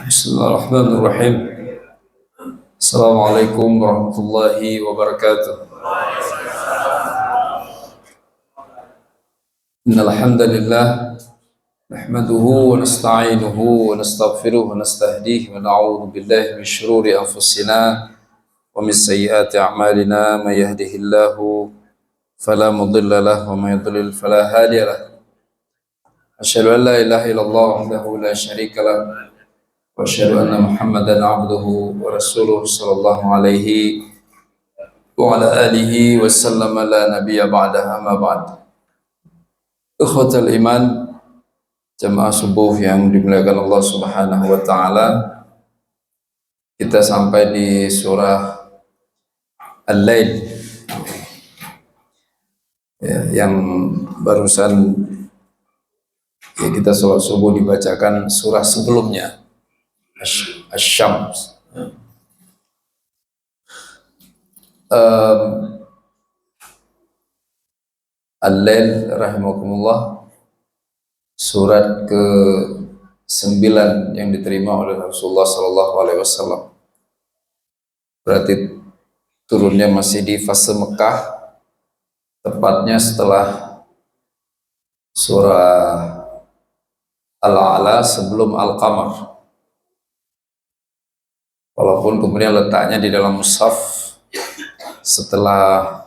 Bismillahirrahmanirrahim. Assalamualaikum warahmatullahi wabarakatuh. Innal hamdalillah nahmaduhu wa nasta'inuhu wa nastaghfiruh wa nastahdihi wa na'udzu billahi min shururi anfusina wa min sayyiati a'malina may yahdihillahu fala mudilla lahu wa may yudlil fala hadiya lahu. Asyhadu an la ilaha illallah wahdahu la syarika lahu wa asyhadu anna Muhammadan abduhu wa rasuluh sallallahu alaihi wa ala alihi wa sallama la nabiyya ba'dahu amma ba'd. Ikhwatal iman, jamaah subuh yang dimuliakan Allah Subhanahu wa taala, kita sampai di surah Al-Lail yang barusan kita sholat subuh dibacakan surah sebelumnya, Asy-Syams. Al-Lail rahimakumullah, surat ke-9 yang diterima oleh Rasulullah sallallahu alaihi wasallam. Berarti turunnya masih di fase Mekah, tepatnya setelah surah Al-A'la sebelum Al-Qamar. Walaupun kemudian letaknya di dalam mushaf setelah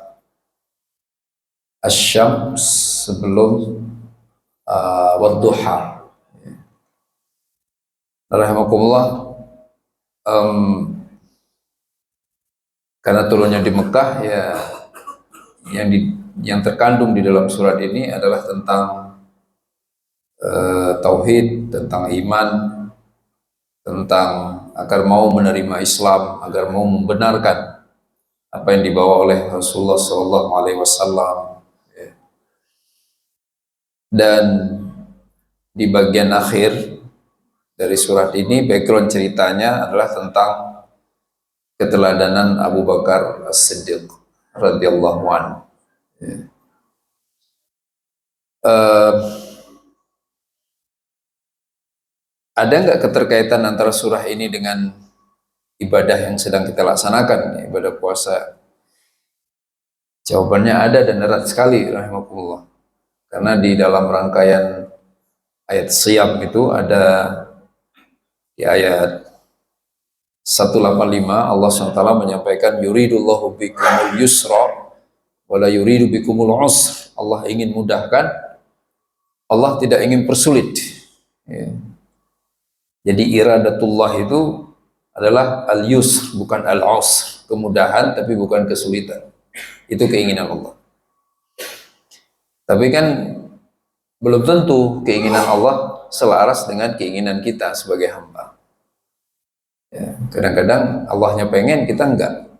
Asy-Syams sebelum Wadduha. Rahimakumullah, karena turunnya di Mekah, ya yang terkandung di dalam surat ini adalah tentang tauhid, tentang iman, tentang agar mau menerima Islam, agar mau membenarkan apa yang dibawa oleh Rasulullah sallallahu alaihi wasallam. Dan di bagian akhir dari surat ini, background ceritanya adalah tentang keteladanan Abu Bakar As-Siddiq radhiyallahu anhu. Ada nggak keterkaitan antara surah ini dengan ibadah yang sedang kita laksanakan, ibadah puasa? Jawabannya ada dan erat sekali, rahimakumullah. Karena di dalam rangkaian ayat Syam itu ada di ayat 185 Allah SWT menyampaikan yuridullahu bikumul yusra wala yuridu bikumul usr. Allah ingin mudahkan, Allah tidak ingin persulit. Jadi iradatullah itu adalah al-yusr, bukan al-usr, kemudahan tapi bukan kesulitan. Itu keinginan Allah. Tapi kan belum tentu keinginan Allah selaras dengan keinginan kita sebagai hamba. Kadang-kadang Allahnya pengen, kita enggak.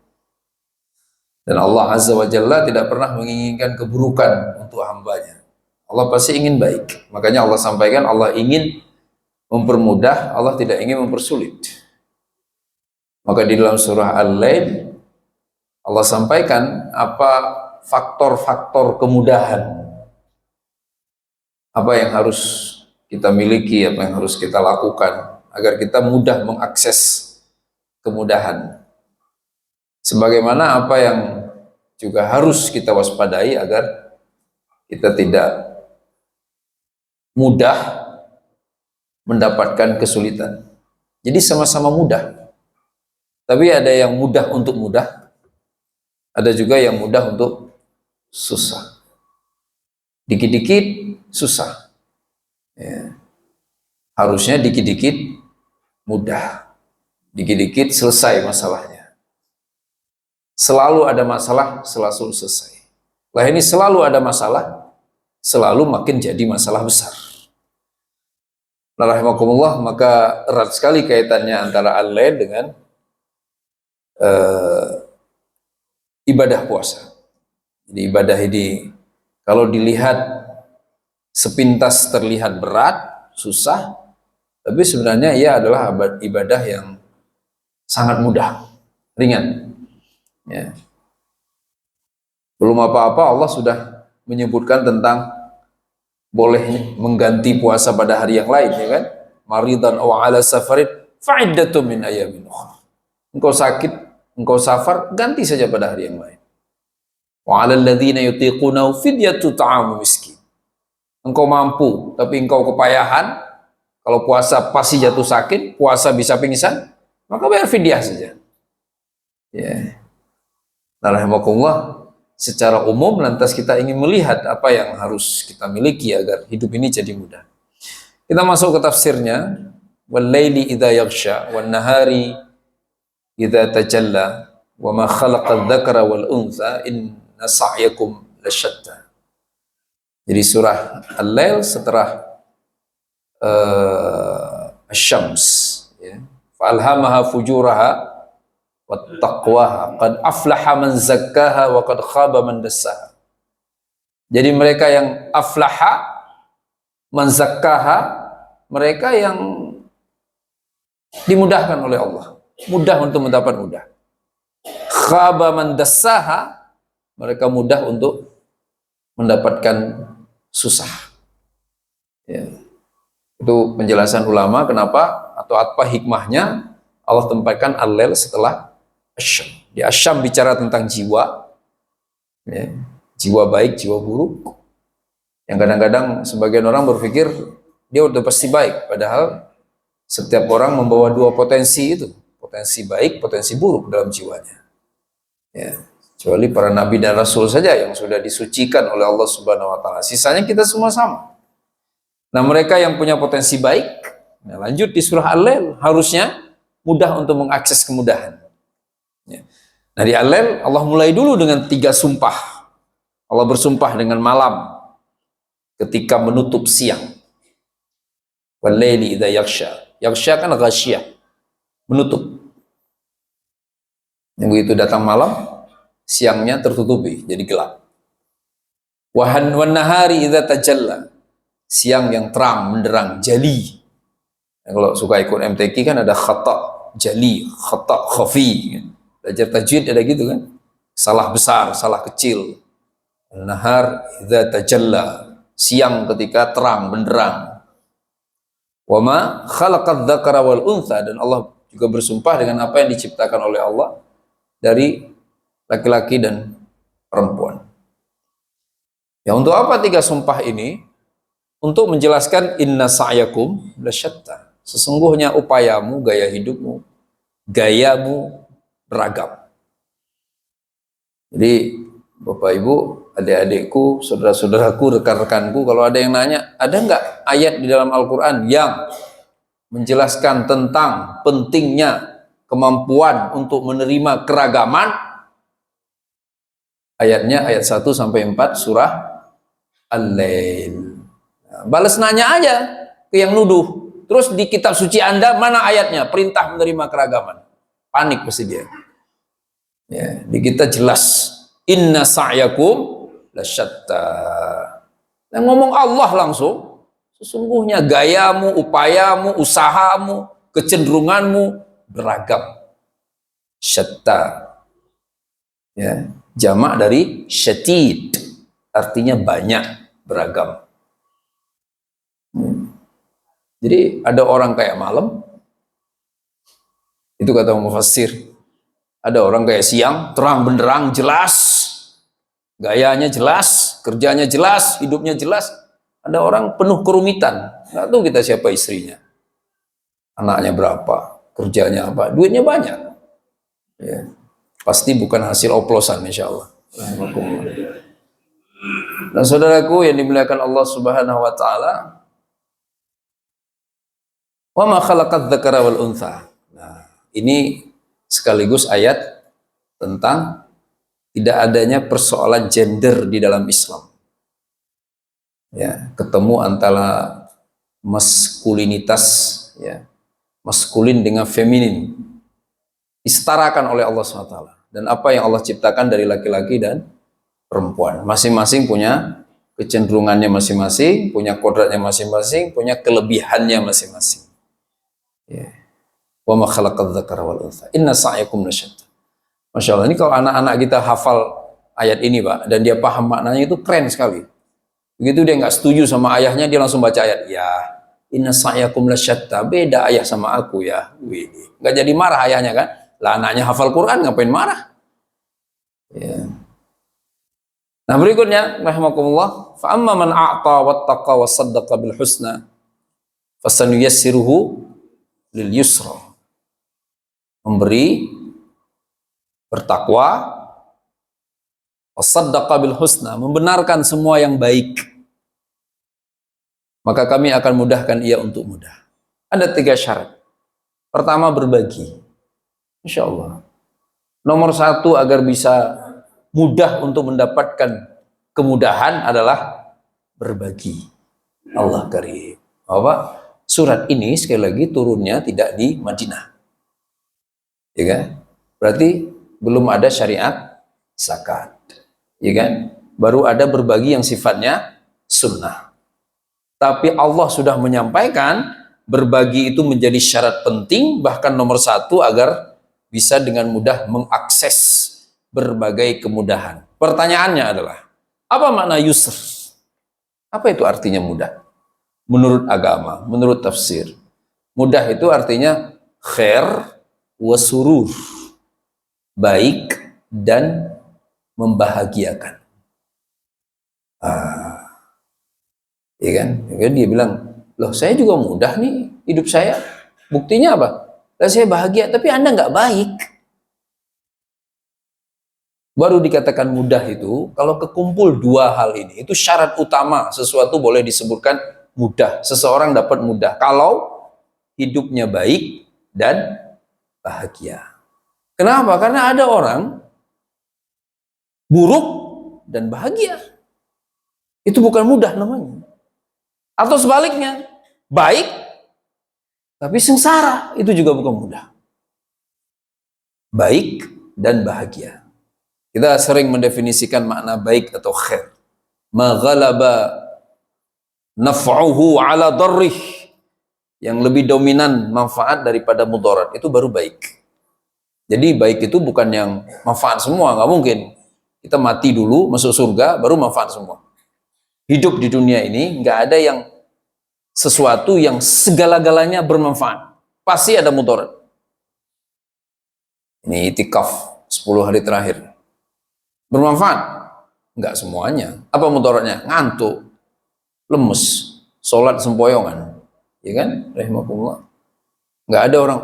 Dan Allah Azza wa Jalla tidak pernah menginginkan keburukan untuk hambanya. Allah pasti ingin baik. Makanya Allah sampaikan Allah ingin mempermudah, Allah tidak ingin mempersulit. Maka di dalam surah Al-Lail Allah sampaikan apa faktor-faktor kemudahan, apa yang harus kita miliki, apa yang harus kita lakukan agar kita mudah mengakses kemudahan. Sebagaimana apa yang juga harus kita waspadai agar kita tidak mudah mendapatkan kesulitan. Jadi sama-sama mudah. Tapi ada yang mudah untuk mudah, ada juga yang mudah untuk susah. Dikit-dikit susah. Harusnya dikit-dikit mudah. Dikit-dikit selesai masalahnya. Selalu ada masalah, selalu selesai. Lah ini selalu ada masalah, selalu makin jadi masalah besar. Rahimakumullah, maka erat sekali kaitannya antara Al-Lail dengan ibadah puasa. Jadi ibadah ini kalau dilihat sepintas terlihat berat, susah, tapi sebenarnya ia adalah ibadah yang sangat mudah, ringan. Belum apa-apa Allah sudah menyebutkan tentang boleh mengganti puasa pada hari yang lain, ya kan? Maridan aw ala safarin fa'iddatun min ayamin ukhra. Engkau sakit, engkau safar, ganti saja pada hari yang lain. Wa 'alal ladzina yutiqunahu fidyatun ta'amu miskin. Engkau mampu tapi engkau kepayahan, kalau puasa pasti jatuh sakit, puasa bisa pingsan, maka bayar fidyah saja. Ya. Alhamdulillah, secara umum lantas kita ingin melihat apa yang harus kita miliki agar hidup ini jadi mudah. Kita masuk ke tafsirnya. Wal laili idza yaghsha wan nahari idza tajalla wa ma khalaqa dzakara wal untha inna sa'yakum lasyatta. Jadi surah Al-Lail setelah Asy-Syams, ya. Fa alhamaha fujuraha wattaqwaha qad aflaha man zakkaha wa qad khaba man dassaha. Jadi mereka yang aflaha man zakkaha, mereka yang dimudahkan oleh Allah, mudah untuk mendapat mudah. Khaba man dassaha, mereka mudah untuk mendapatkan susah. Ya. Itu penjelasan ulama kenapa atau apa hikmahnya Allah tempatkan Al-Lail setelah Asy-Syam. Di Asy-Syam bicara tentang jiwa, ya, jiwa baik, jiwa buruk. Yang kadang-kadang sebagian orang berpikir dia udah pasti baik, padahal setiap orang membawa dua potensi itu, potensi baik, potensi buruk dalam jiwanya. Ya, kecuali para nabi dan rasul saja yang sudah disucikan oleh Allah Subhanahu wa taala. Sisanya kita semua sama. Nah, mereka yang punya potensi baik, nah lanjut di surah Al-Lail, harusnya mudah untuk mengakses kemudahan. Ya. Nah, di Al-Lail Allah mulai dulu dengan 3 sumpah. Allah bersumpah dengan malam ketika menutup siang. Wal laili idza yaghsha. Yaghsha kan ghasyiyah, menutup. Yang begitu datang malam, siangnya tertutupi, jadi gelap. Wan nahari idza tajalla. Siang yang terang, menderang, jali. Nah, kalau suka ikut MTQ kan ada khata jali, khata khafi. Belajar tajwid ada gitu kan. Salah besar, salah kecil. Nahar idza tajalla. Siang ketika terang, benderang. Wa ma khalaqadz dzakara wal untha, dan Allah juga bersumpah dengan apa yang diciptakan oleh Allah dari laki-laki dan perempuan. Ya, untuk apa 3 sumpah ini? Untuk menjelaskan inna sa'yakum lasyatta. Sesungguhnya upayamu, gaya hidupmu, gayamu beragam. Jadi Bapak Ibu, adik-adikku, saudara-saudaraku, rekan-rekanku, kalau ada yang nanya, ada nggak ayat di dalam Al-Quran yang menjelaskan tentang pentingnya kemampuan untuk menerima keragaman? Ayatnya ayat 1 sampai 4 surah Al-Lail. Nah, balas nanya aja ke yang nuduh. Terus di kitab suci Anda mana ayatnya perintah menerima keragaman? Panik pasti dia. Ya, di kita jelas inna sa'yakum lasyatta. Nah, ngomong Allah langsung, sesungguhnya gayamu, upayamu, usahamu, kecenderunganmu beragam. Syatta. Ya, jamak dari syatid, artinya banyak, beragam. Jadi ada orang kayak malam, itu kata mufassir. Ada orang kayak siang, terang benderang, jelas, gayanya jelas, kerjanya jelas, hidupnya jelas. Ada orang penuh kerumitan, nggak tahu kita siapa istrinya, anaknya berapa, kerjanya apa, duitnya banyak. Ya, pasti bukan hasil oplosan, insya Allah. Dan saudaraku yang dimuliakan Allah Subhanahu wa taala, wa ma khalaqadz dzakara wal untha. Nah, ini sekaligus ayat tentang tidak adanya persoalan gender di dalam Islam. Ya, ketemu antara maskulinitas, ya, maskulin dengan feminin, disetarakan oleh Allah SWT. Dan apa yang Allah ciptakan dari laki-laki dan perempuan, masing-masing punya kecenderungannya masing-masing, punya kodratnya masing-masing, punya kelebihannya masing-masing. Ya. Wa ma khalaqadz dzakara wal untha inna sa'yakum lasyatta. Masya Allah, ini kalau anak-anak kita hafal ayat ini Pak, dan dia paham maknanya, itu keren sekali. Begitu dia nggak setuju sama ayahnya, dia langsung baca ayat. Ya, inna sa'yakum lasyatta. Beda ayah sama aku ya. Wih, nggak jadi marah ayahnya kan? Lah anaknya hafal Quran ngapain marah? Ya. Nah berikutnya, rahimakumullah, fa amma man a'ta wattaqa wa saddaqa bil husna fasanuyassiruhu lil yusra. Memberi, bertakwa, wasaddaqa bil husna, membenarkan semua yang baik, maka kami akan mudahkan ia untuk mudah. Ada 3 syarat. Pertama, berbagi. Insya Allah. Nomor 1 agar bisa mudah untuk mendapatkan kemudahan adalah berbagi. Allah karim. Bahwa surat ini sekali lagi turunnya tidak di Madinah. Ya kan? Berarti belum ada syariat zakat. Ya kan? Baru ada berbagi yang sifatnya sunnah. Tapi Allah sudah menyampaikan berbagi itu menjadi syarat penting, bahkan nomor 1 agar bisa dengan mudah mengakses berbagai kemudahan. Pertanyaannya adalah, apa makna yusr? Apa itu artinya mudah? Menurut agama, menurut tafsir, mudah itu artinya khair wa surur, baik dan membahagiakan. Ya kan? Dia bilang, loh saya juga mudah nih hidup saya. Buktinya apa? Lah saya bahagia, tapi Anda nggak baik. Baru dikatakan mudah itu, kalau kekumpul 2 hal ini, itu syarat utama sesuatu boleh disebutkan mudah. Seseorang dapat mudah kalau hidupnya baik dan bahagia. Kenapa? Karena ada orang buruk dan bahagia. Itu bukan mudah namanya. Atau sebaliknya, baik tapi sengsara, itu juga bukan mudah. Baik dan bahagia. Kita sering mendefinisikan makna baik atau khair. Ma ghalaba naf'uhu ala darrih. Yang lebih dominan manfaat daripada mudarat, itu baru baik. Jadi baik itu bukan yang manfaat semua, nggak mungkin. Kita mati dulu, masuk surga, baru manfaat semua. Hidup di dunia ini nggak ada yang sesuatu yang segala-galanya bermanfaat. Pasti ada mudarat. Ini itikaf 10 hari terakhir. Bermanfaat? Enggak semuanya. Apa mudaratnya? Ngantuk, lemes, sholat sempoyongan. Ya kan? Rahimakumullah. Enggak ada orang,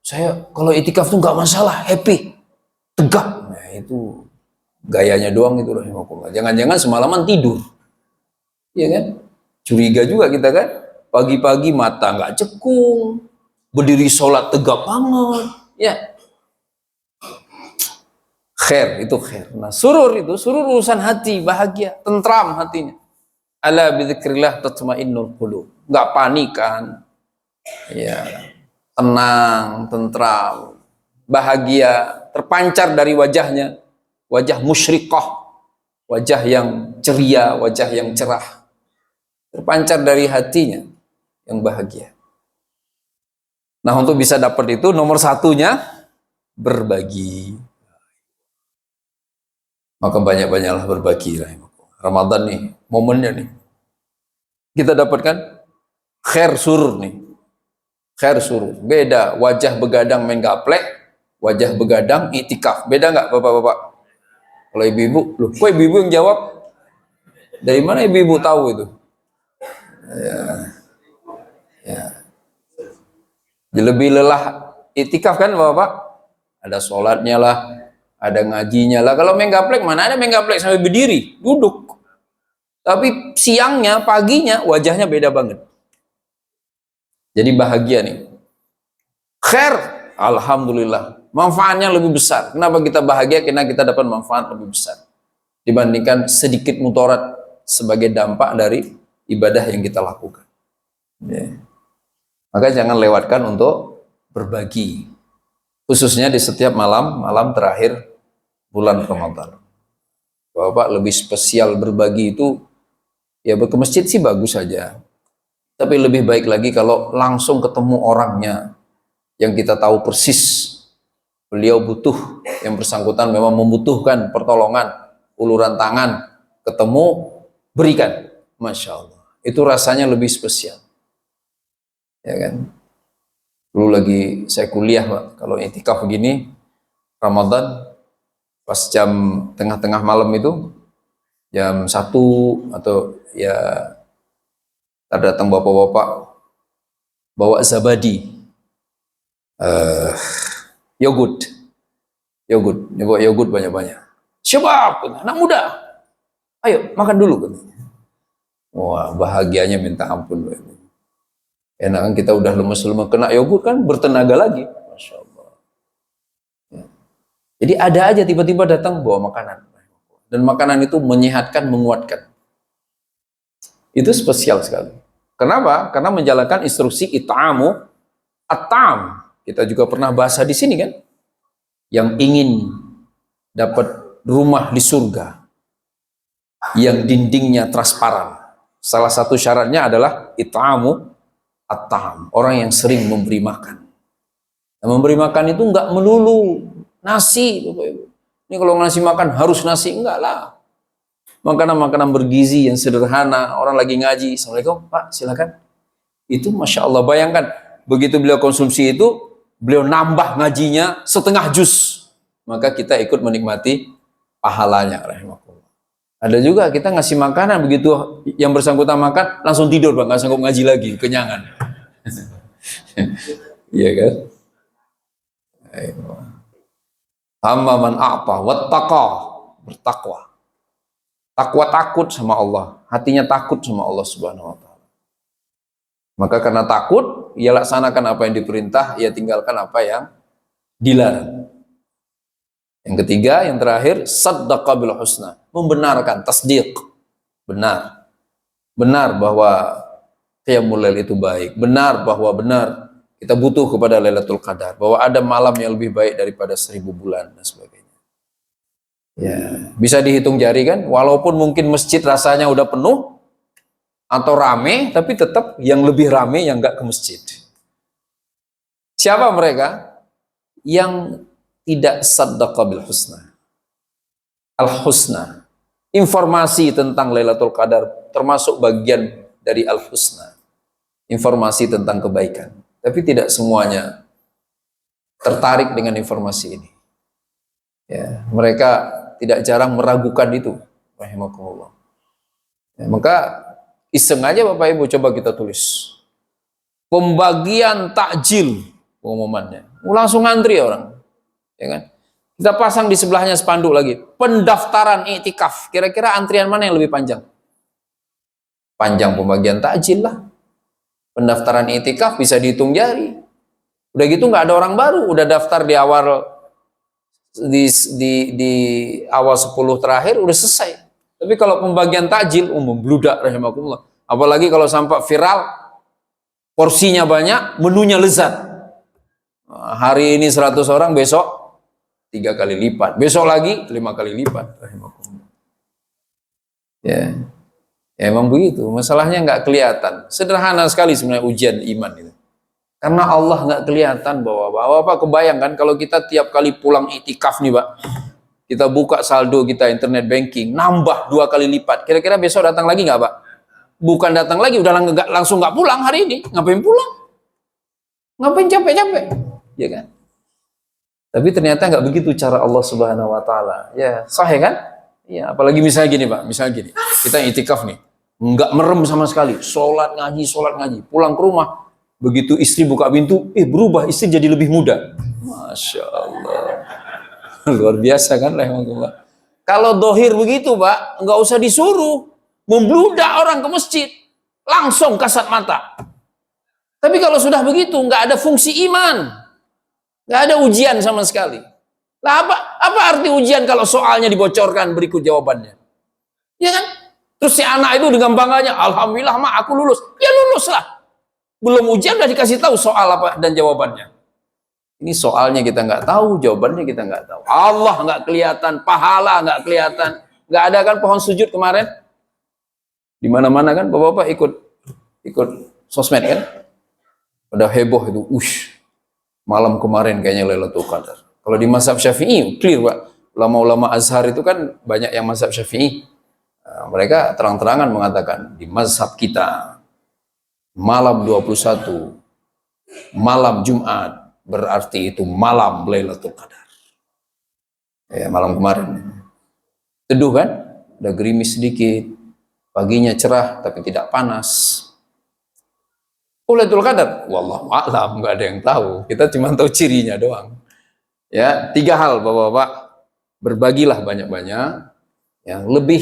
saya kalau itikaf tuh enggak masalah, happy, tegak. Nah itu gayanya doang itu, rahimakumullah. Jangan-jangan semalaman tidur. Ya kan? Curiga juga kita kan? Pagi-pagi mata nggak cekung, berdiri sholat tegak banget, ya. Khair, itu khair. Nah, surur itu, surur urusan hati, bahagia, tentram hatinya. Ala bidzikrillah tatmainnul qulub. Nggak panikan, ya, tenang, tentram, bahagia, terpancar dari wajahnya, wajah musyrikah, wajah yang ceria, wajah yang cerah, terpancar dari hatinya yang bahagia. Nah, untuk bisa dapat itu nomor 1-nya berbagi. Maka banyak-banyaklah berbagi. Ramadan nih, momennya nih. Kita dapatkan khair surur nih. Khair surur. Beda wajah begadang main gaplek, wajah begadang itikaf. Beda nggak bapak-bapak? Kalau ibu-ibu, loh, kok ibu-ibu yang jawab? Dari mana ibu-ibu tahu itu? Ya. Lebih lelah itikaf kan bapak? Ada sholatnya lah, ada ngajinya lah. Kalau main gaplek, mana ada main gaplek sampai berdiri, duduk. Tapi siangnya, paginya, wajahnya beda banget. Jadi bahagia nih. Khair, alhamdulillah. Manfaatnya lebih besar. Kenapa kita bahagia? Karena kita dapat manfaat lebih besar dibandingkan sedikit mudarat sebagai dampak dari ibadah yang kita lakukan. Ya. Maka jangan lewatkan untuk berbagi, khususnya di setiap malam terakhir bulan Ramadan. Bapak lebih spesial berbagi itu, ya ke masjid sih bagus saja, tapi lebih baik lagi kalau langsung ketemu orangnya yang kita tahu persis beliau butuh, yang bersangkutan memang membutuhkan pertolongan, uluran tangan, ketemu, berikan. Masya Allah, itu rasanya lebih spesial. ya kan. Dulu lagi saya kuliah Pak, kalau i'tikaf begini Ramadan pas jam tengah-tengah malam itu jam 1 atau ya datang bapak-bapak bawa zabadi, eh yogurt, bawa yogurt banyak-banyak. Syabab, anak muda, ayo makan dulu. Wah, bahagianya minta ampun. Enak kan kita udah lemes-lemes kena yogurt kan bertenaga lagi. Masya Allah. Ya. Jadi ada aja tiba-tiba datang bawa makanan. Dan makanan itu menyehatkan, menguatkan. Itu spesial sekali. Kenapa? Karena menjalankan instruksi it'amu at-ta'am. Kita juga pernah bahasa di sini kan. Yang ingin dapat rumah di surga yang dindingnya transparan. Salah satu syaratnya adalah it'amu at-ta'am. Orang yang sering memberi makan. Nah, memberi makan itu enggak melulu nasi. Ini kalau ngasih makan harus nasi, enggak lah. Makanan-makanan bergizi yang sederhana, orang lagi ngaji, Assalamualaikum Pak, silakan. Itu Masya Allah, bayangkan, begitu beliau konsumsi itu, beliau nambah ngajinya setengah juz. Maka kita ikut menikmati pahalanya, rahimahullah. Ada juga kita ngasih makanan, begitu yang bersangkutan makan, langsung tidur Pak, nggak sanggup ngaji lagi, kenyangan. Iya kan? Amma man a'ta wattaqa, bertakwa. Takwa takut sama Allah, hatinya takut sama Allah Subhanahu wa taala. Maka karena takut, ia laksanakan apa yang diperintah, ia tinggalkan apa yang dilarang. Yang ketiga, yang terakhir, saddaqa bil husna, membenarkan, tasdiq. Benar. Benar bahwa qiyamul lail itu baik, benar bahwa benar kita butuh kepada Lailatul Qadar, bahwa ada malam yang lebih baik daripada 1000 bulan dan sebagainya. Ya, bisa dihitung jari kan, walaupun mungkin masjid rasanya udah penuh atau rame, tapi tetap yang lebih rame yang nggak ke masjid. Siapa mereka? Yang tidak saddaqa bil husna. Al-husna, informasi tentang Lailatul Qadar termasuk bagian dari al-husna. Informasi tentang kebaikan. Tapi tidak semuanya tertarik dengan informasi ini. Ya, mereka tidak jarang meragukan itu, rahimakumullah. Ya, maka iseng aja Bapak Ibu, coba kita tulis pembagian takjil pengumumannya, langsung ngantri orang, ya kan? Kita pasang di sebelahnya spanduk lagi, pendaftaran i'tikaf. Kira-kira antrian mana yang lebih panjang? Panjang pembagian takjil lah. Pendaftaran i'tikaf bisa dihitung jari. Udah gitu nggak ada orang baru, udah daftar di awal di awal 10 terakhir udah selesai. Tapi kalau pembagian takjil membludak, rahimakumullah. Apalagi kalau sampai viral, porsinya banyak, menunya lezat. Hari ini 100 orang, besok 3 kali lipat, besok lagi 5 kali lipat, rahimakumullah. Ya, emang begitu. Masalahnya nggak kelihatan. Sederhana sekali sebenarnya ujian iman itu. Karena Allah nggak kelihatan bahwa Bapak kebayangkan kalau kita tiap kali pulang i'tikaf nih Pak, kita buka saldo kita internet banking, nambah 2 kali lipat. Kira-kira besok datang lagi nggak Pak? Bukan datang lagi, udah langsung nggak pulang hari ini. Ngapain pulang? Ngapain capek-capek? Ya kan? Tapi ternyata nggak begitu cara Allah Subhanahu Wa Taala. Ya sahih kan? Ya, apalagi misalnya gini Pak, misalnya gini, kita i'tikaf nih, nggak merem sama sekali, sholat ngaji, pulang ke rumah. Begitu istri buka pintu, berubah, istri jadi lebih muda. Masya Allah. Luar biasa kan, rahimahullah. Kalau dohir begitu Pak, nggak usah disuruh. Membludak orang ke masjid. Langsung kasat mata. Tapi kalau sudah begitu, nggak ada fungsi iman. Nggak ada ujian sama sekali. Lah apa arti ujian kalau soalnya dibocorkan berikut jawabannya? Ya kan? Terus si anak itu dengan bangganya, Alhamdulillah mak aku lulus. Ya lulus lah. Belum ujian udah dikasih tahu soal apa dan jawabannya. Ini soalnya kita nggak tahu, jawabannya kita nggak tahu. Allah nggak kelihatan, pahala nggak kelihatan. Nggak ada kan pohon sujud kemarin? Di mana-mana kan Bapak-bapak ikut sosmed kan? Pada heboh itu, malam kemarin kayaknya Lailatul Qadar. Kalau di mazhab Syafi'i clear Pak. Ulama-ulama Azhar itu kan banyak yang mazhab Syafi'i. Nah, mereka terang-terangan mengatakan di mazhab kita malam 21 Malam Jumat berarti itu malam Lailatul Qadar. Ya, malam kemarin. Teduh kan? Ada gerimis sedikit. Paginya cerah tapi tidak panas. Lailatul Qadar, wallahu a'lam, nggak ada yang tahu. Kita cuma tahu cirinya doang. Ya, 3 hal Bapak-bapak. Berbagilah banyak-banyak. Yang lebih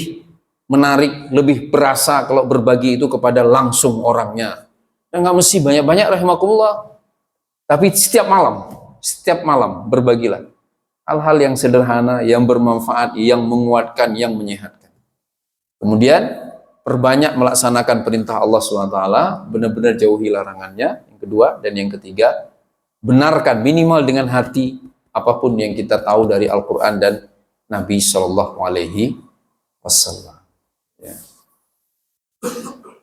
menarik, lebih berasa kalau berbagi itu kepada langsung orangnya. Dan nggak mesti banyak-banyak rahimakumullah. Tapi setiap malam berbagilah. Hal-hal yang sederhana, yang bermanfaat, yang menguatkan, yang menyehatkan. Kemudian perbanyak melaksanakan perintah Allah SWT, benar-benar jauhi larangannya. Yang kedua, dan yang ketiga, benarkan minimal dengan hati apapun yang kita tahu dari Al-Quran dan Nabi Shallallahu Alaihi Wasallam. Ya.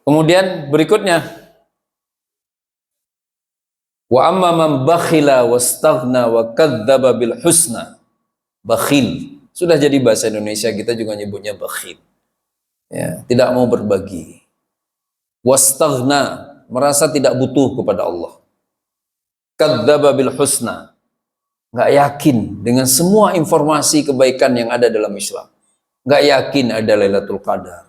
Kemudian berikutnya, wa amma man bakhila wastaghna wa kadzdzaba bil husna. Bakhil sudah jadi bahasa Indonesia, kita juga nyebutnya bakhil. Ya, tidak mau berbagi. Wastaghna, merasa tidak butuh kepada Allah. Kadzdzaba bil husna, nggak yakin dengan semua informasi kebaikan yang ada dalam Islam. Nggak yakin ada Lailatul Qadar.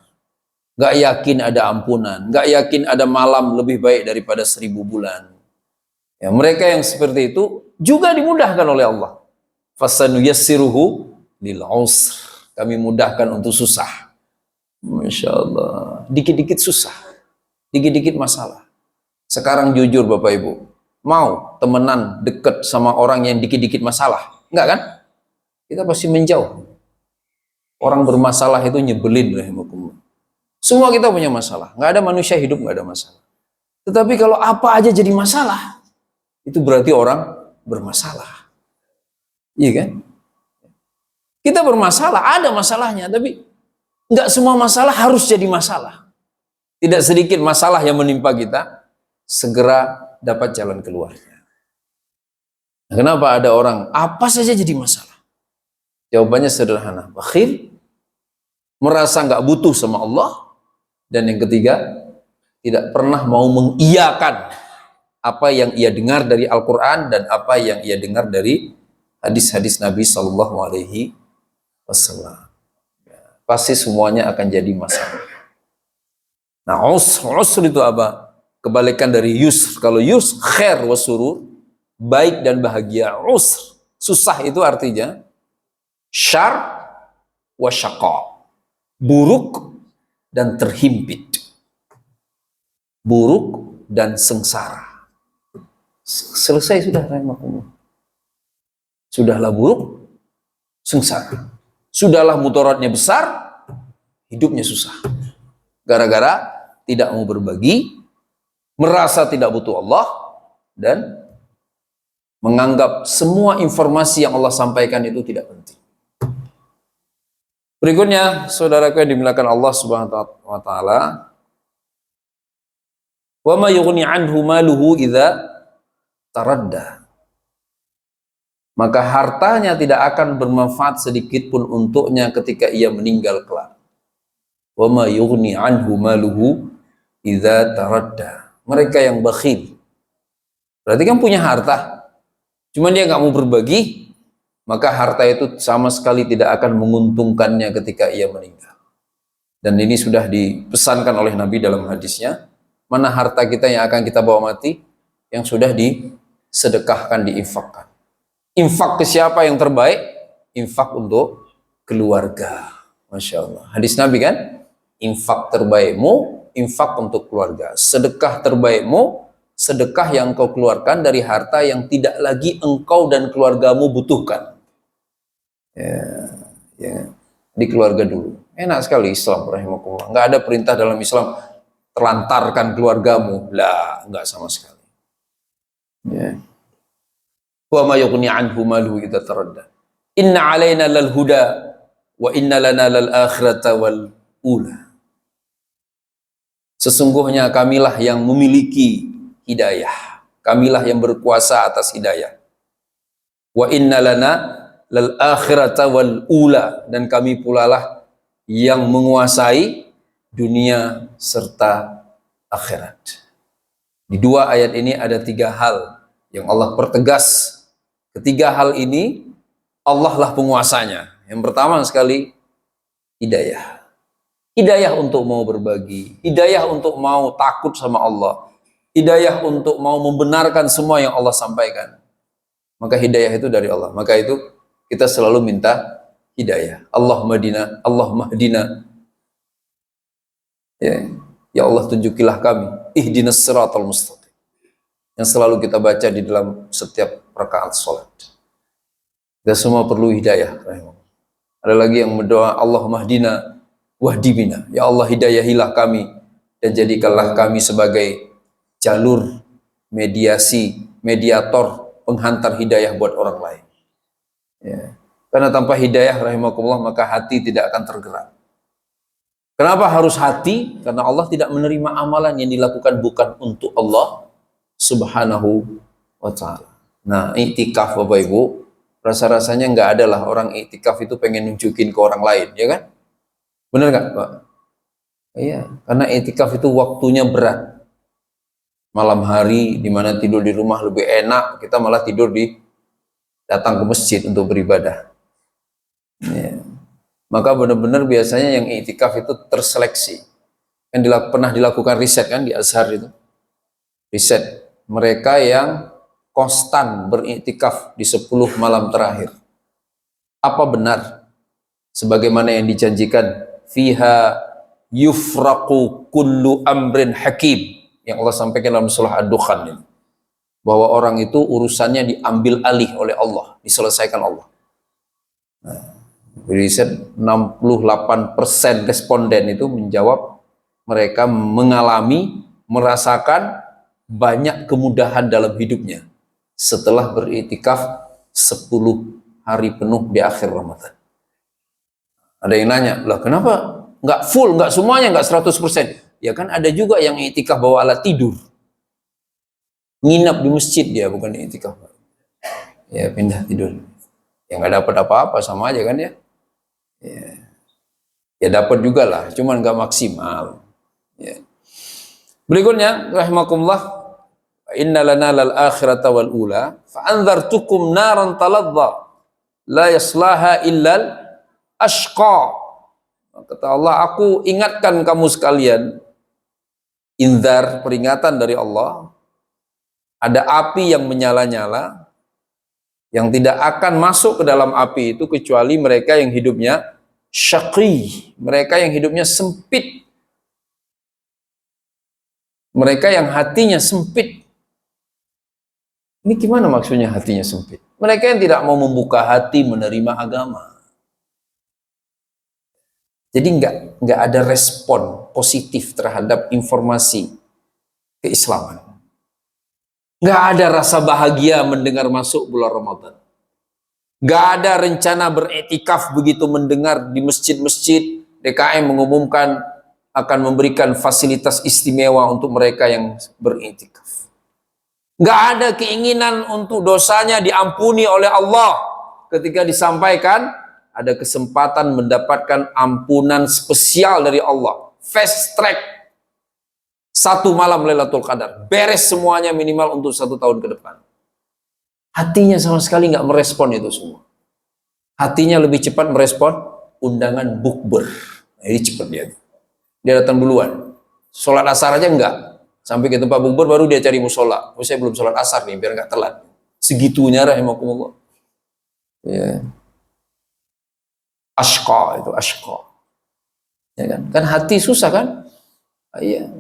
Nggak yakin ada ampunan. Nggak yakin ada malam lebih baik daripada 1000 bulan. Ya, mereka yang seperti itu juga dimudahkan oleh Allah. Fasanuyassiruhu lil usr. Kami mudahkan untuk susah. Masya Allah. Dikit-dikit susah. Dikit-dikit masalah. Sekarang jujur Bapak Ibu. Mau temenan deket sama orang yang dikit-dikit masalah? Enggak kan? Kita pasti menjauh. Orang bermasalah itu nyebelin. Semua kita punya masalah. Nggak ada manusia hidup nggak ada masalah. Tetapi kalau apa aja jadi masalah, itu berarti orang bermasalah. Iya kan? Kita bermasalah, ada masalahnya, tapi nggak semua masalah harus jadi masalah. Tidak sedikit masalah yang menimpa kita, segera dapat jalan keluarnya. Nah, kenapa ada orang apa saja jadi masalah? Jawabannya sederhana, bakhil, merasa nggak butuh sama Allah, dan yang ketiga, tidak pernah mau mengiyakan apa yang ia dengar dari Al-Quran dan apa yang ia dengar dari hadis-hadis Nabi Sallallahu Alaihi Wasallam. Pasti semuanya akan jadi masalah. Nah, usr itu apa? Kebalikan dari yusr. Kalau yusr, khair wa surur, baik dan bahagia. Usr, susah itu artinya syar wa syaqa, buruk dan terhimpit, buruk dan sengsara. Selesai sudah, rahimakumullah. Sudahlah buruk, sengsara. Sudahlah mudaratnya besar, hidupnya susah. Gara-gara tidak mau berbagi, merasa tidak butuh Allah, dan menganggap semua informasi yang Allah sampaikan itu tidak penting. Berikutnya, saudaraku yang dimuliakan Allah Subhanahu wa taala, wa ma yughni anhu maluhu idza taradda. Maka hartanya tidak akan bermanfaat sedikit pun untuknya ketika ia meninggal kelak. Wa ma yughni anhu maluhu idza taradda. Mereka yang bakhil, berarti kan punya harta, cuman dia nggak mau berbagi, maka harta itu sama sekali tidak akan menguntungkannya ketika ia meninggal. Dan ini sudah dipesankan oleh Nabi dalam hadisnya, mana harta kita yang akan kita bawa mati, yang sudah disedekahkan, diinfakkan. Infak ke siapa yang terbaik? Infak untuk keluarga. Masya Allah. Hadis Nabi kan? Infak terbaikmu, infak untuk keluarga. Sedekah terbaikmu, sedekah yang kau keluarkan dari harta yang tidak lagi engkau dan keluargamu butuhkan. Ya, di keluarga dulu. Enak sekali Islam, rahimakumullah. Nggak ada perintah dalam Islam telantarkan keluargamu. Lah, nggak sama sekali. Ya. Wa ma yughni anhu maluhu idza taradda. Inna alaina lal huda wa inna lana lal akhirata wal ula. Sesungguhnya kamilah yang memiliki hidayah, kamilah yang berkuasa atas hidayah. Wa inna lana lal akhirata wal ula, dan kami pula lah yang menguasai dunia serta akhirat. Di dua ayat ini ada tiga hal yang Allah pertegas. Ketiga hal ini Allah lah penguasanya. Yang pertama sekali, hidayah. Hidayah untuk mau berbagi, hidayah untuk mau takut sama Allah, hidayah untuk mau membenarkan semua yang Allah sampaikan. Maka hidayah itu dari Allah. Maka itu kita selalu minta hidayah. Allahumma hdina, Allahumma hdina. Ya, ya Allah tunjukilah kami, ihdinas siratal mustaqim. Yang selalu kita baca di dalam setiap rakaat salat. Kita semua perlu hidayah. Ada lagi yang berdoa, Allahumma hdina wahdi bina. Ya Allah, hidayahilah kami dan jadikanlah kami sebagai jalur mediasi, mediator, penghantar hidayah buat orang lain. Ya. Karena tanpa hidayah rahimakumullah maka hati tidak akan tergerak. Kenapa harus hati? Karena Allah tidak menerima amalan yang dilakukan bukan untuk Allah Subhanahu wa ta'ala. Nah, iktikaf Bapak Ibu, rasa-rasanya nggak ada lah orang iktikaf itu pengen nunjukin ke orang lain, ya kan? Bener nggak, Pak? Iya, karena iktikaf itu waktunya berat. Malam hari di mana tidur di rumah lebih enak, kita malah tidur datang ke masjid untuk beribadah. Ya. Maka benar-benar biasanya yang iktikaf itu terseleksi. Kan pernah dilakukan riset kan di Azhar itu. Riset mereka yang konstan beriktikaf di 10 malam terakhir. Apa benar sebagaimana yang dijanjikan fiha yufraqu kullu amrin hakim yang Allah sampaikan dalam surah Ad-Dukhan ini, bahwa orang itu urusannya diambil alih oleh Allah, diselesaikan Allah. Nah, riset 68% responden itu menjawab mereka mengalami, merasakan banyak kemudahan dalam hidupnya setelah beriktikaf 10 hari penuh di akhir Ramadan. Ada yang nanya, lah kenapa nggak full, nggak semuanya, nggak 100%? Ya kan ada juga yang iktikaf bawa alat tidur. Nginap di masjid dia, bukan iktikaf. Ya pindah tidur. Ya nggak dapat apa-apa, sama aja kan ya. Ya dapat juga lah, cuman nggak maksimal. Ya. Berikutnya, rahimakumullah, inna lana lal akhirata wal ula, fa anzartukum naran taladza la yaslaha illal ashqa. Kata Allah, aku ingatkan kamu sekalian, inzar, peringatan dari Allah, ada api yang menyala-nyala, yang tidak akan masuk ke dalam api itu kecuali mereka yang hidupnya syaqi, mereka yang hidupnya sempit, mereka yang hatinya sempit. Ini gimana maksudnya hatinya sempit? Mereka yang tidak mau membuka hati menerima agama. Jadi nggak ada respon positif terhadap informasi keislaman. Nggak ada rasa bahagia mendengar masuk bulan Ramadan. Nggak ada rencana beriktikaf begitu mendengar di masjid-masjid DKM mengumumkan akan memberikan fasilitas istimewa untuk mereka yang beriktikaf. Nggak ada keinginan untuk dosanya diampuni oleh Allah ketika disampaikan ada kesempatan mendapatkan ampunan spesial dari Allah, fast track, 1 malam Lailatul Qadar, beres semuanya minimal untuk 1 tahun ke depan. Hatinya sama sekali nggak merespon itu semua. Hatinya lebih cepat merespon undangan bukber. Nah, ini cepat dia datang duluan. Sholat asar aja enggak, sampai ke tempat bukber baru dia cari musola. Oh, saya belum sholat asar nih biar nggak telat. Segitunya rahimakumullah. Ya. Ashqa itu, ashqa. Ya kan? Kan hati susah kan? Iya.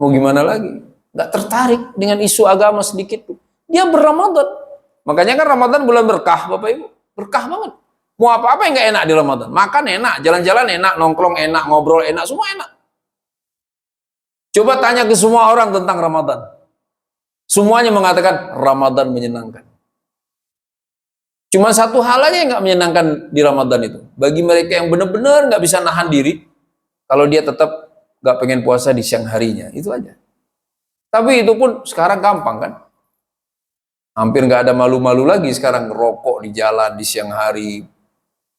Mau gimana lagi? Nggak tertarik dengan isu agama sedikit pun. Dia berRamadan. Makanya kan Ramadan bulan berkah, Bapak Ibu. Berkah banget. Mau apa-apa yang nggak enak di Ramadan. Makan enak, jalan-jalan enak, nongkrong enak, ngobrol enak, semua enak. Coba tanya ke semua orang tentang Ramadan. Semuanya mengatakan Ramadan menyenangkan. Cuma satu hal aja yang nggak menyenangkan di Ramadan itu. Bagi mereka yang benar-benar nggak bisa nahan diri, kalau dia tetap nggak pengen puasa di siang harinya, itu aja. Tapi itu pun sekarang gampang kan? Hampir nggak ada malu-malu lagi sekarang ngerokok di jalan di siang hari.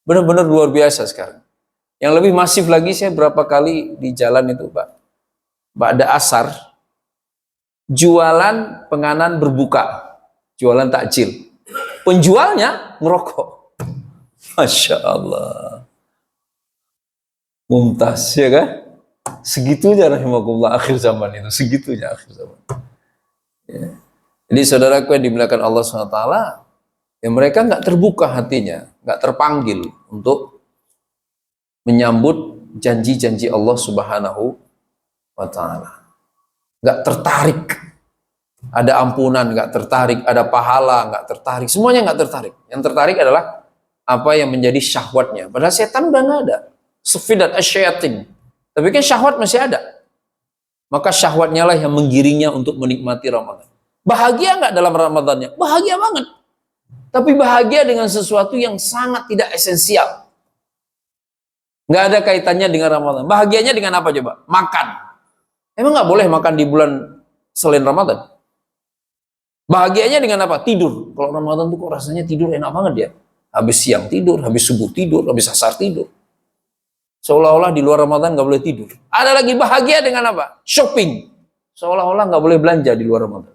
Benar-benar luar biasa sekarang. Yang lebih masif lagi, saya berapa kali di jalan itu, Pak. Ba'da asar, jualan penganan berbuka, jualan takjil. Penjualnya ngerokok. Masya Allah. Mumtaz, ya kan? Segitunya rahimahullah akhir zaman itu, segitunya akhir zaman. Ya. Jadi saudaraku yang dimuliakan Allah SWT, ya mereka nggak terbuka hatinya, nggak terpanggil untuk menyambut janji-janji Allah Subhanahu wa Ta'ala. Nggak tertarik. Ada ampunan, nggak tertarik. Ada pahala, nggak tertarik. Semuanya nggak tertarik. Yang tertarik adalah apa yang menjadi syahwatnya. Padahal setan udah nggak ada. Sufidat asyayatin. Tapi kan syahwat masih ada. Maka syahwatnya lah yang menggiringnya untuk menikmati Ramadan. Bahagia nggak dalam Ramadannya? Bahagia banget. Tapi bahagia dengan sesuatu yang sangat tidak esensial. Nggak ada kaitannya dengan Ramadan. Bahagianya dengan apa coba? Makan. Emang nggak boleh makan di bulan selain Ramadan? Bahagianya dengan apa? Tidur. Kalau Ramadan tuh kok rasanya tidur enak banget ya. Habis siang tidur, habis subuh tidur, habis asar tidur. Seolah-olah di luar Ramadan nggak boleh tidur. Ada lagi bahagia dengan apa? Shopping. Seolah-olah nggak boleh belanja di luar Ramadan.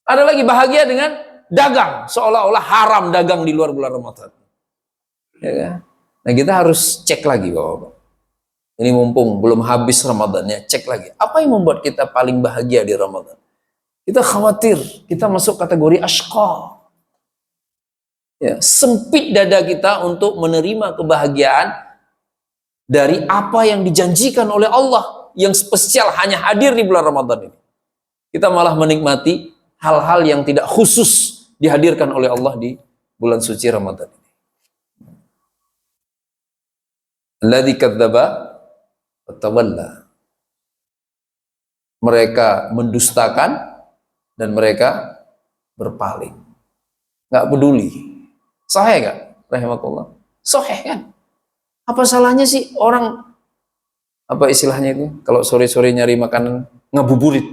Ada lagi bahagia dengan dagang. Seolah-olah haram dagang di luar bulan Ramadan. Ya kan? Nah kita harus cek lagi Bapak-Bapak. Ini mumpung belum habis Ramadannya, cek lagi. Apa yang membuat kita paling bahagia di Ramadan? Kita khawatir, kita masuk kategori ashqa. Ya, sempit dada kita untuk menerima kebahagiaan dari apa yang dijanjikan oleh Allah yang spesial hanya hadir di bulan Ramadan ini. Kita malah menikmati hal-hal yang tidak khusus dihadirkan oleh Allah di bulan suci Ramadan ini. Alladzi kadzdzaba wa tawalla. Mereka mendustakan dan mereka berpaling. Nggak peduli. Sahih nggak? Rahimakumullah. Sahih kan? Apa salahnya sih orang, apa istilahnya itu? Kalau sore-sore nyari makanan ngabuburit,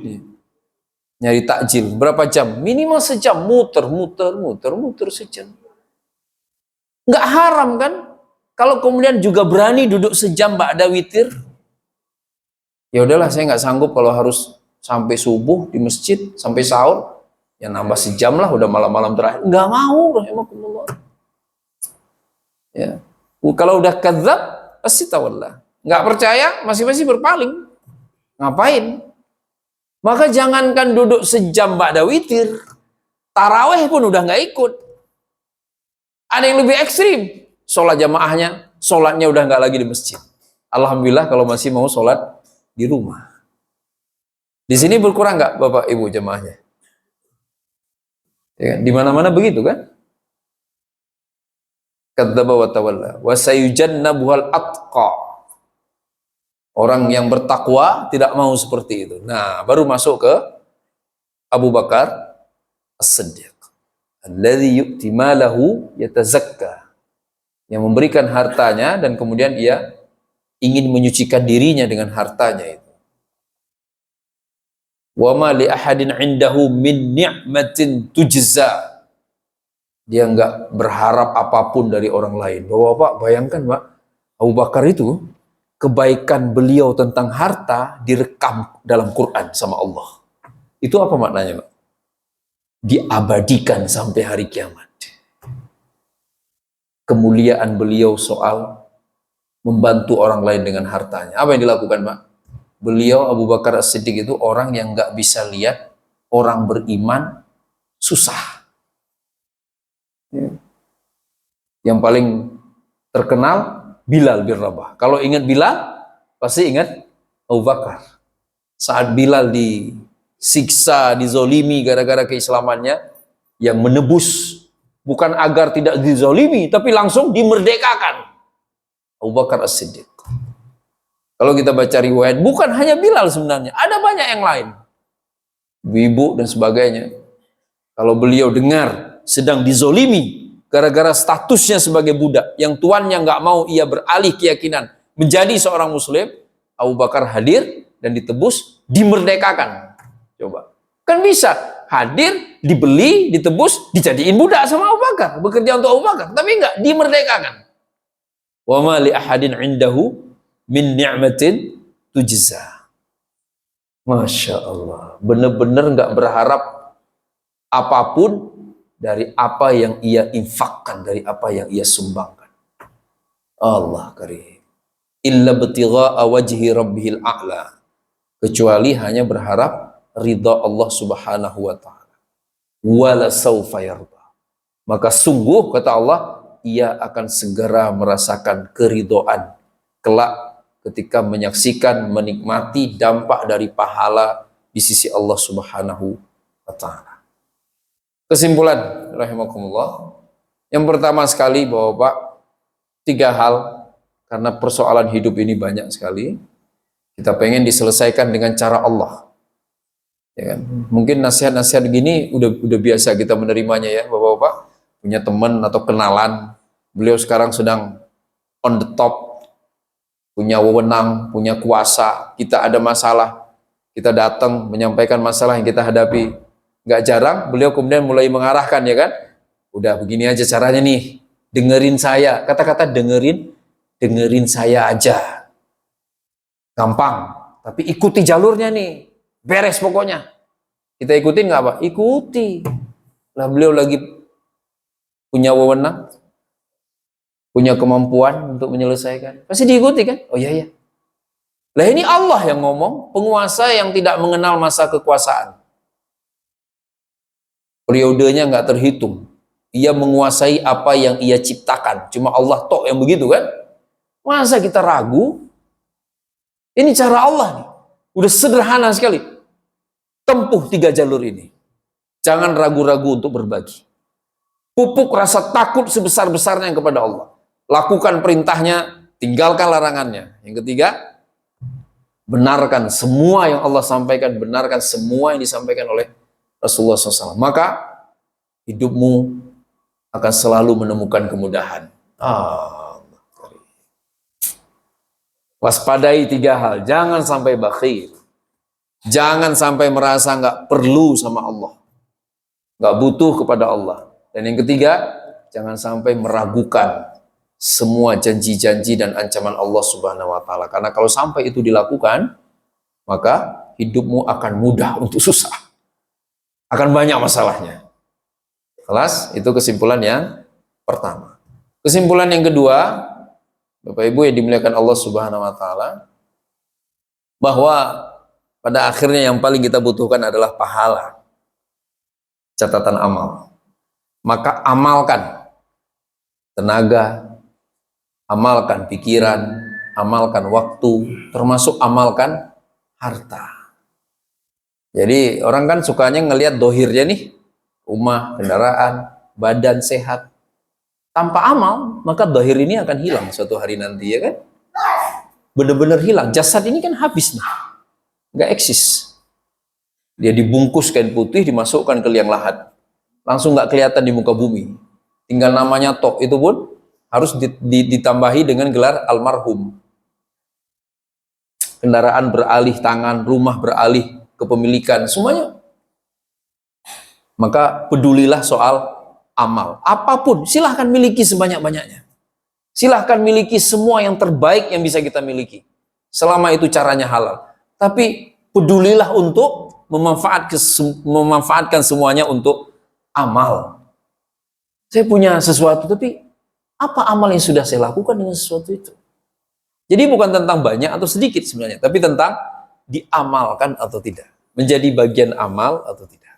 nyari takjil, berapa jam? Minimal sejam, muter sejam. Nggak haram kan? Kalau kemudian juga berani duduk sejam ba'da witir, ya udahlah saya nggak sanggup kalau harus sampai subuh di masjid, sampai sahur, ya nambah sejam lah, udah malam-malam terakhir. Nggak mau, rahimakumullah. Ya. Kalau udah kadzab, pasti tawallah. Nggak percaya, masih berpaling. Ngapain? Maka jangankan duduk sejam ba'da witir, taraweh pun udah nggak ikut. Ada yang lebih ekstrim. Sholat jamaahnya, sholatnya udah nggak lagi di masjid. Alhamdulillah kalau masih mau sholat di rumah. Di sini berkurang nggak Bapak Ibu jamaahnya? Ya, di mana-mana begitu kan? Kadzdzaba wa tawalla wa sayujannabuhal atqa. Orang yang bertakwa tidak mau seperti itu. Nah, baru masuk ke Abu Bakar As-Siddiq. Alladzi yu'ti malahu yatazakka. Yang memberikan hartanya dan kemudian ia ingin menyucikan dirinya dengan hartanya itu. Wa ma li ahadin 'indahu min ni'matin tujza. Dia nggak berharap apapun dari orang lain. Bapak bayangkan Pak, Abu Bakar itu kebaikan beliau tentang harta direkam dalam Quran sama Allah. Itu apa maknanya Pak? Diabadikan sampai hari kiamat. Kemuliaan beliau soal membantu orang lain dengan hartanya. Apa yang dilakukan Pak? Beliau Abu Bakar As-Siddiq itu orang yang nggak bisa lihat orang beriman susah. Yang paling terkenal Bilal bin Rabah. Kalau ingat Bilal, pasti ingat Abu Bakar. Saat Bilal disiksa, dizolimi gara-gara keislamannya, yang menebus bukan agar tidak dizolimi, tapi langsung dimerdekakan. Abu Bakar As-Siddiq. Kalau kita baca riwayat, bukan hanya Bilal sebenarnya, ada banyak yang lain. Ibu dan sebagainya. Kalau beliau dengar sedang dizolimi gara-gara statusnya sebagai budak, yang tuannya nggak mau ia beralih keyakinan menjadi seorang muslim, Abu Bakar hadir dan ditebus, dimerdekakan. Coba. Kan bisa hadir, dibeli, ditebus, dijadiin budak sama Abu Bakar, bekerja untuk Abu Bakar, tapi enggak, dimerdekakan. Wa ma li ahadin 'indahu min ni'matin tujza. Masya Allah, benar-benar nggak berharap apapun dari apa yang ia infakkan, dari apa yang ia sumbangkan. Allah karim. Illa btigha'a wajhi rabbihil a'la. Kecuali hanya berharap ridha Allah Subhanahu wa taala. Wala saufa yarda. Maka sungguh kata Allah, ia akan segera merasakan keridhaan kelak ketika menyaksikan, menikmati dampak dari pahala di sisi Allah Subhanahu wa taala. Kesimpulan rahimakumullah. Yang pertama sekali Bapak, tiga hal, karena persoalan hidup ini banyak sekali. Kita pengen diselesaikan dengan cara Allah. Ya kan? Mungkin nasihat-nasihat gini udah biasa kita menerimanya ya, Bapak-bapak. Punya teman atau kenalan, beliau sekarang sedang on the top, punya wewenang, punya kuasa, kita ada masalah, kita datang menyampaikan masalah yang kita hadapi. Nggak jarang beliau kemudian mulai mengarahkan, ya kan, udah begini aja caranya nih, dengerin saya. Kata-kata dengerin saya aja gampang, tapi ikuti jalurnya nih, beres pokoknya. Kita ikutin nggak Pak? Ikuti lah, beliau lagi punya wewenang, punya kemampuan untuk menyelesaikan, pasti diikuti kan? Oh iya iya. Lah ini Allah yang ngomong, penguasa yang tidak mengenal masa kekuasaan. Periodenya nggak terhitung. Ia menguasai apa yang ia ciptakan. Cuma Allah tok yang begitu kan? Masa kita ragu? Ini cara Allah nih. Udah sederhana sekali. Tempuh tiga jalur ini. Jangan ragu-ragu untuk berbagi. Pupuk rasa takut sebesar-besarnya kepada Allah. Lakukan perintahnya, tinggalkan larangannya. Yang ketiga, benarkan semua yang Allah sampaikan, benarkan semua yang disampaikan oleh Rasulullah SAW. Maka hidupmu akan selalu menemukan kemudahan. Waspadai tiga hal. Jangan sampai bakhil. Jangan sampai merasa nggak perlu sama Allah, nggak butuh kepada Allah. Dan yang ketiga, jangan sampai meragukan semua janji-janji dan ancaman Allah Subhanahu wa taala. Karena kalau sampai itu dilakukan, maka hidupmu akan mudah untuk susah. Akan banyak masalahnya. Kelas, itu kesimpulan yang pertama. Kesimpulan yang kedua, Bapak Ibu yang dimuliakan Allah Subhanahu wa taala, bahwa pada akhirnya yang paling kita butuhkan adalah pahala, catatan amal. Maka amalkan tenaga, amalkan pikiran, amalkan waktu, termasuk amalkan harta. Jadi orang kan sukanya ngelihat dohirnya nih, rumah, kendaraan, badan sehat. Tanpa amal, maka dohir ini akan hilang suatu hari nanti, ya kan? Benar-benar hilang. Jasad ini kan habis nih, nggak eksis. Dia dibungkus kain putih, dimasukkan ke liang lahat, langsung nggak kelihatan di muka bumi. Tinggal namanya tok, itu pun harus ditambahi dengan gelar almarhum. Kendaraan beralih tangan, rumah beralih kepemilikan, semuanya. Maka pedulilah soal amal. Apapun, silahkan miliki sebanyak-banyaknya. Silahkan miliki semua yang terbaik yang bisa kita miliki. Selama itu caranya halal. Tapi pedulilah untuk memanfaatkan semuanya untuk amal. Saya punya sesuatu, tapi apa amal yang sudah saya lakukan dengan sesuatu itu? Jadi bukan tentang banyak atau sedikit sebenarnya, tapi tentang diamalkan atau tidak. Menjadi bagian amal atau tidak.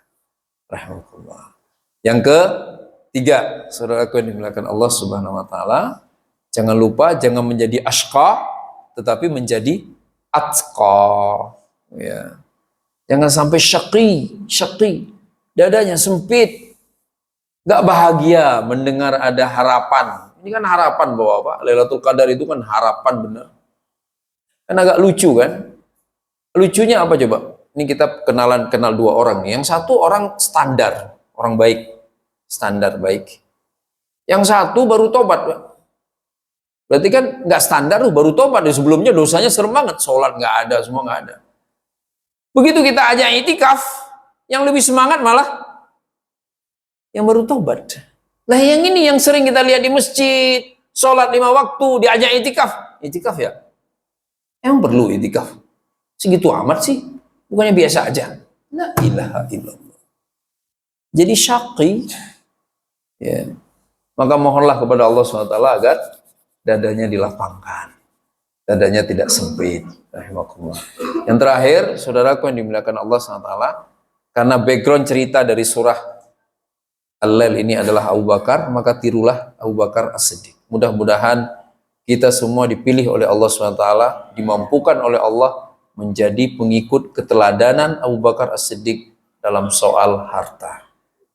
Rahmatullah. Yang ketiga, saudaraku yang dimuliakan Allah Subhanahu wa taala, jangan lupa jangan menjadi ashqa, tetapi menjadi atqa. Ya. Jangan sampai syaqi, dadanya sempit, nggak bahagia mendengar ada harapan. Ini kan harapan Bapak, Lailatul Qadar itu kan harapan benar. Kan agak lucu kan? Lucunya apa coba? Ini kita kenal dua orang. Yang satu orang standar, orang baik, standar baik. Yang satu baru tobat, Pak. Berarti kan nggak standar tuh, baru tobat. Sebelumnya dosanya serem banget, sholat nggak ada, semua nggak ada. Begitu kita ajak itikaf, yang lebih semangat malah yang baru tobat. Lah yang ini yang sering kita lihat di masjid, sholat 5 waktu, diajak itikaf. Itikaf ya? Emang perlu itikaf? Segitu amat sih? Bukannya biasa aja. La ilaha illallah. Jadi syaqi, ya. Maka mohonlah kepada Allah SWT agar dadanya dilapangkan, dadanya tidak sempit. Rahimakumullah. Yang terakhir, saudaraku yang dimuliakan Allah SWT, karena background cerita dari surah Al-Lail ini adalah Abu Bakar, maka tirulah Abu Bakar As-Siddiq. Mudah-mudahan kita semua dipilih oleh Allah SWT, dimampukan oleh Allah menjadi pengikut keteladanan Abu Bakar As-Siddiq dalam soal harta.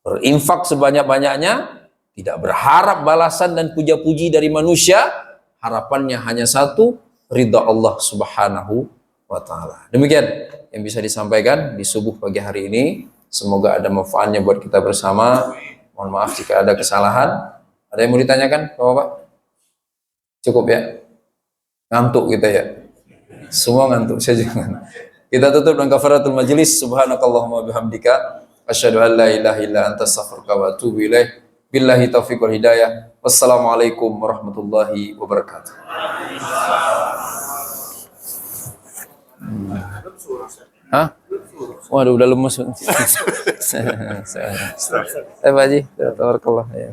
Berinfak sebanyak-banyaknya, tidak berharap balasan dan puja-puji dari manusia, harapannya hanya satu, ridha Allah Subhanahu wa Ta'ala. Demikian yang bisa disampaikan di subuh pagi hari ini. Semoga ada manfaatnya buat kita bersama. Mohon maaf jika ada kesalahan. Ada yang mau ditanyakan, Bapak? Cukup ya? Ngantuk kita ya? Semua ngantuk, saya juga ngantuk. Kita tutup dengan kafaratul majelis. Subhanakallahumma bihamdika asyhadu an la ilaha illa anta astaghfiruka wa atubu ilaik. Billahi taufiq wal hidayah. Wassalamualaikum warahmatullahi wabarakatuh. Hah? Waduh, udah lemes. Pak Haji, tabarakallah ya.